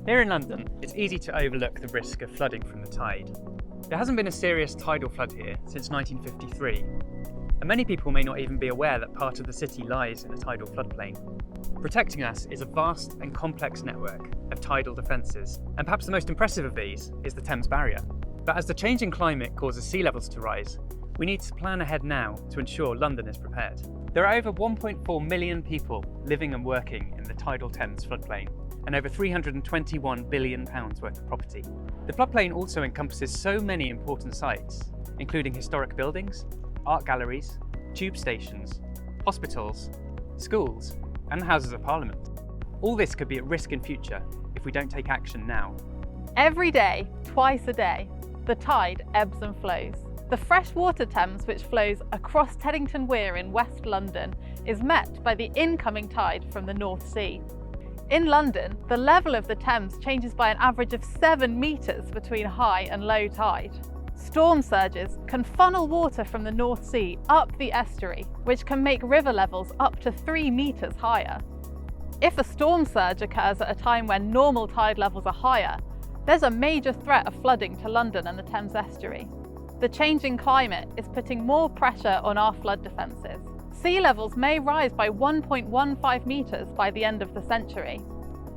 Here in London, it's easy to overlook the risk of flooding from the tide. There hasn't been a serious tidal flood here since 1953, and many people may not even be aware that part of the city lies in a tidal floodplain. Protecting us is a vast and complex network of tidal defences, and perhaps the most impressive of these is the Thames Barrier. But as the changing climate causes sea levels to rise, we need to plan ahead now to ensure London is prepared. There are over 1.4 million people living and working in the tidal Thames floodplain, and over £321 billion worth of property. The floodplain also encompasses so many important sites, including historic buildings, art galleries, tube stations, hospitals, schools, and Houses of Parliament. All this could be at risk in future if we don't take action now. Every day, twice a day, the tide ebbs and flows. The freshwater Thames, which flows across Teddington Weir in West London, is met by the incoming tide from the North Sea. In London, the level of the Thames changes by an average of 7 metres between high and low tide. Storm surges can funnel water from the North Sea up the estuary, which can make river levels up to 3 metres higher. If a storm surge occurs at a time when normal tide levels are higher, there's a major threat of flooding to London and the Thames estuary. The changing climate is putting more pressure on our flood defences. Sea levels may rise by 1.15 metres by the end of the century.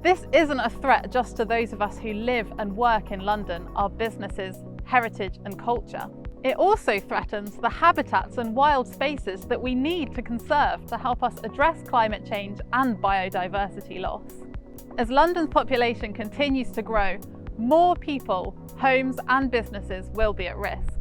This isn't a threat just to those of us who live and work in London, our businesses, heritage and culture. It also threatens the habitats and wild spaces that we need to conserve to help us address climate change and biodiversity loss. As London's population continues to grow, more people, homes and businesses will be at risk.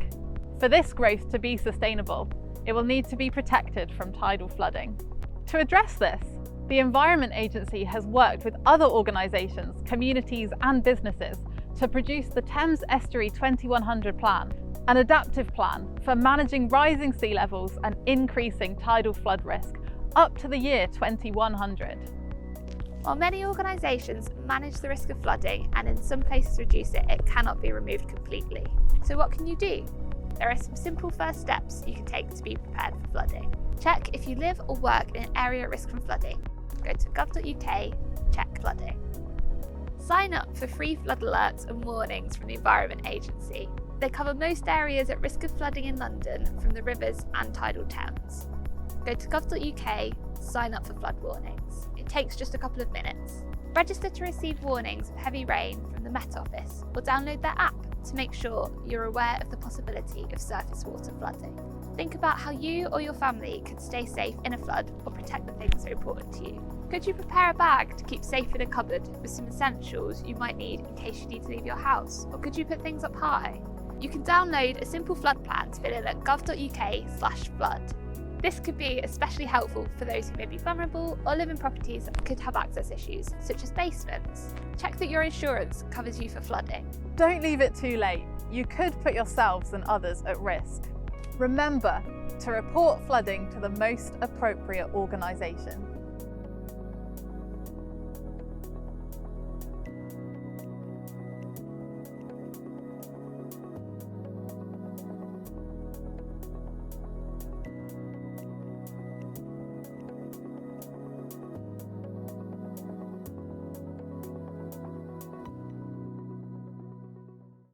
For this growth to be sustainable, it will need to be protected from tidal flooding. To address this, the Environment Agency has worked with other organisations, communities and businesses to produce the Thames Estuary 2100 Plan, an adaptive plan for managing rising sea levels and increasing tidal flood risk up to the year 2100. While many organisations manage the risk of flooding and in some places reduce it, it cannot be removed completely. So what can you do? There are some simple first steps you can take to be prepared for flooding. Check if you live or work in an area at risk from flooding. Go to gov.uk, check flooding. Sign up for free flood alerts and warnings from the Environment Agency. They cover most areas at risk of flooding in London from the rivers and tidal Thames. Go to gov.uk, sign up for flood warnings. It takes just a couple of minutes. Register to receive warnings of heavy rain from the Met Office or download their app to make sure you're aware of the possibility of surface water flooding. Think about how you or your family could stay safe in a flood or protect the things that are important to you. Could you prepare a bag to keep safe in a cupboard with some essentials you might need in case you need to leave your house? Or could you put things up high? You can download a simple flood plan to fill in at gov.uk/flood. This could be especially helpful for those who may be vulnerable or live in properties that could have access issues, such as basements. Check that your insurance covers you for flooding. Don't leave it too late. You could put yourselves and others at risk. Remember to report flooding to the most appropriate organisation.